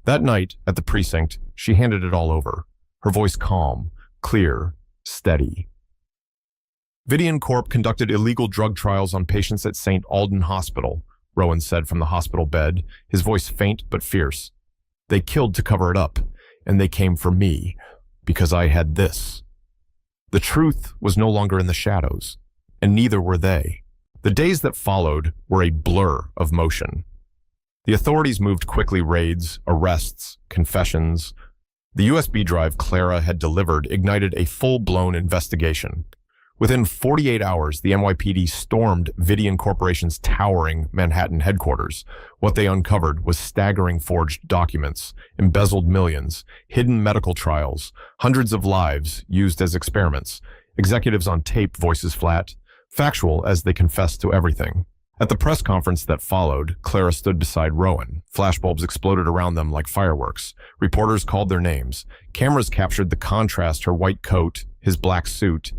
That night, at the precinct, she handed it all over, her voice calm, clear, steady. Vidian Corp conducted illegal drug trials on patients at St. Alden Hospital, Rowan said from the hospital bed, his voice faint but fierce. They killed to cover it up, and they came for me, because I had this. The truth was no longer in the shadows, and neither were they. The days that followed were a blur of motion. The authorities moved quickly: raids, arrests, confessions. The USB drive Clara had delivered ignited a full-blown investigation. Within 48 hours, the NYPD stormed Vidian Corporation's towering Manhattan headquarters. What they uncovered was staggering forged documents, embezzled millions, hidden medical trials, hundreds of lives used as experiments, executives on tape, voices flat, factual as they confessed to everything. At the press conference that followed, Clara stood beside Rowan. Flashbulbs exploded around them like fireworks. Reporters called their names. Cameras captured the contrast: her white coat, his black suit.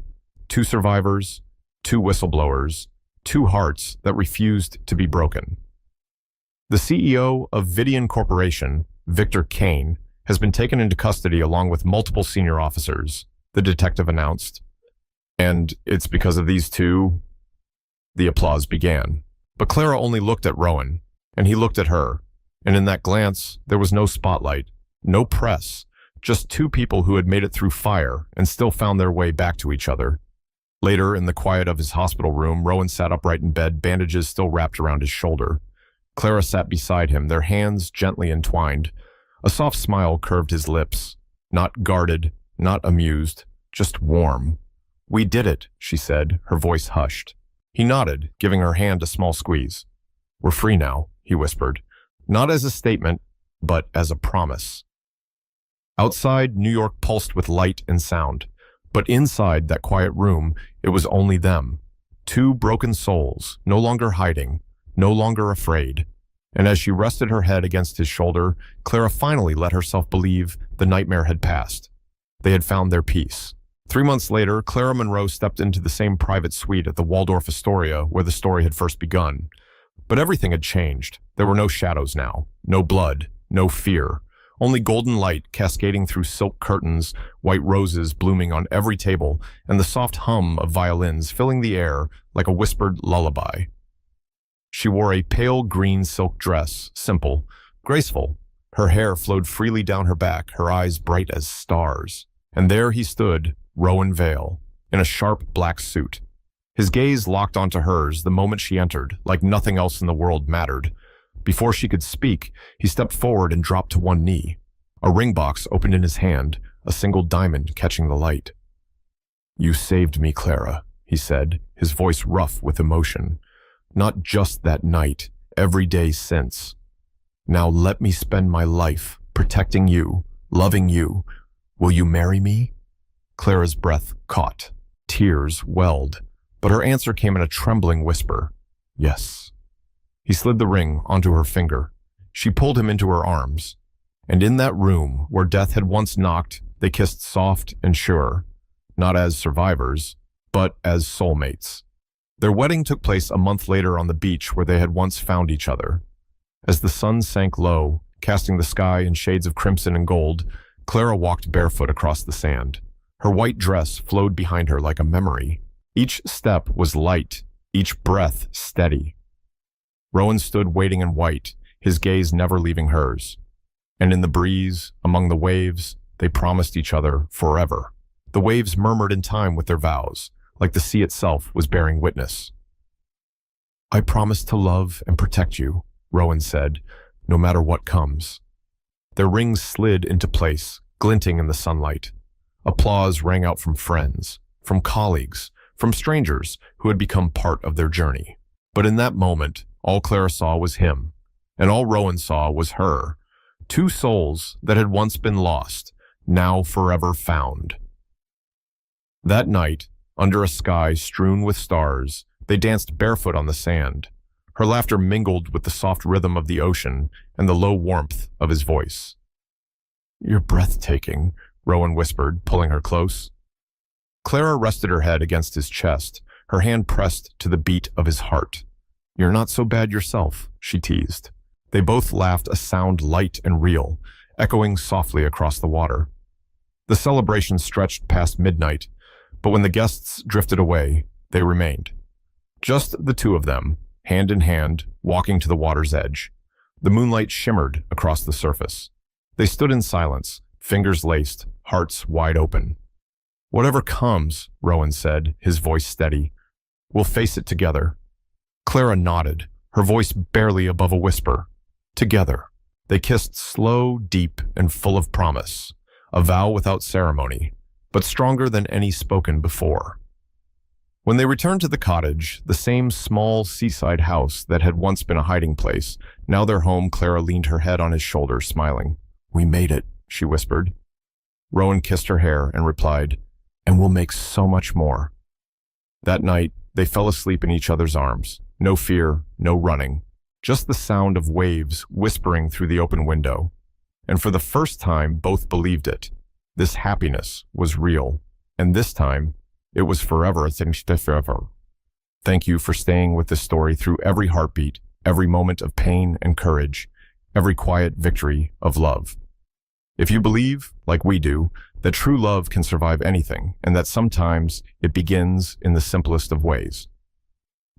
2 survivors, 2 whistleblowers, 2 hearts that refused to be broken. The CEO of Vidian Corporation, Victor Kane, has been taken into custody along with multiple senior officers, the detective announced. And it's because of these 2. The applause began. But Clara only looked at Rowan, and he looked at her. And in that glance, there was no spotlight, no press, just 2 people who had made it through fire and still found their way back to each other. Later, in the quiet of his hospital room, Rowan sat upright in bed, bandages still wrapped around his shoulder. Clara sat beside him, their hands gently entwined. A soft smile curved his lips. Not guarded, not amused, just warm. "We did it," she said, her voice hushed. He nodded, giving her hand a small squeeze. "We're free now," he whispered, not as a statement, but as a promise. Outside, New York pulsed with light and sound. But inside that quiet room, it was only them. 2 broken souls, no longer hiding, no longer afraid. And as she rested her head against his shoulder, Clara finally let herself believe the nightmare had passed. They had found their peace. 3 months later, Clara Monroe stepped into the same private suite at the Waldorf Astoria where the story had first begun. But everything had changed. There were no shadows now, no blood, no fear. Only golden light cascading through silk curtains, white roses blooming on every table, and the soft hum of violins filling the air like a whispered lullaby. She wore a pale green silk dress, simple, graceful. Her hair flowed freely down her back, her eyes bright as stars. And there he stood, Rowan Vale, in a sharp black suit. His gaze locked onto hers the moment she entered, like nothing else in the world mattered. Before she could speak, he stepped forward and dropped to one knee. A ring box opened in his hand, a single diamond catching the light. "You saved me, Clara," he said, his voice rough with emotion. "Not just that night, every day since. Now let me spend my life protecting you, loving you. Will you marry me?" Clara's breath caught. Tears welled, but her answer came in a trembling whisper. "Yes." He slid the ring onto her finger. She pulled him into her arms. And in that room where death had once knocked, they kissed soft and sure, not as survivors, but as soulmates. Their wedding took place a month later on the beach where they had once found each other. As the sun sank low, casting the sky in shades of crimson and gold, Clara walked barefoot across the sand. Her white dress flowed behind her like a memory. Each step was light, each breath steady. Rowan stood waiting in white, his gaze never leaving hers. And in the breeze, among the waves, they promised each other forever. The waves murmured in time with their vows, like the sea itself was bearing witness. "I promise to love and protect you," Rowan said, "no matter what comes." Their rings slid into place, glinting in the sunlight. Applause rang out from friends, from colleagues, from strangers who had become part of their journey. But in that moment, all Clara saw was him, and all Rowan saw was her, two souls that had once been lost, now forever found. That night, under a sky strewn with stars, they danced barefoot on the sand. Her laughter mingled with the soft rhythm of the ocean and the low warmth of his voice. "You're breathtaking," Rowan whispered, pulling her close. Clara rested her head against his chest, her hand pressed to the beat of his heart. "You're not so bad yourself," she teased. They both laughed, a sound light and real, echoing softly across the water. The celebration stretched past midnight, but when the guests drifted away, they remained. Just the two of them, hand in hand, walking to the water's edge. The moonlight shimmered across the surface. They stood in silence, fingers laced, hearts wide open. "Whatever comes," Rowan said, his voice steady, "we'll face it together." Clara nodded, her voice barely above a whisper. Together. They kissed slow, deep, and full of promise, a vow without ceremony, but stronger than any spoken before. When they returned to the cottage, the same small seaside house that had once been a hiding place, now their home, Clara leaned her head on his shoulder, smiling. "We made it," she whispered. Rowan kissed her hair and replied, "And we'll make so much more." That night, they fell asleep in each other's arms. No fear, no running, just the sound of waves whispering through the open window. And for the first time, both believed it. This happiness was real, and this time, it was forever. Forever. Thank you for staying with this story through every heartbeat, every moment of pain and courage, every quiet victory of love. If you believe, like we do, that true love can survive anything, and that sometimes it begins in the simplest of ways,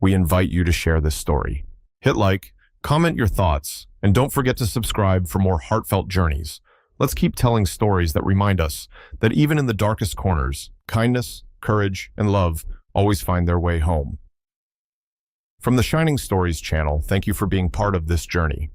we invite you to share this story. Hit like, comment your thoughts, and don't forget to subscribe for more heartfelt journeys. Let's keep telling stories that remind us that even in the darkest corners, kindness, courage, and love always find their way home. From the Shining Stories channel, thank you for being part of this journey.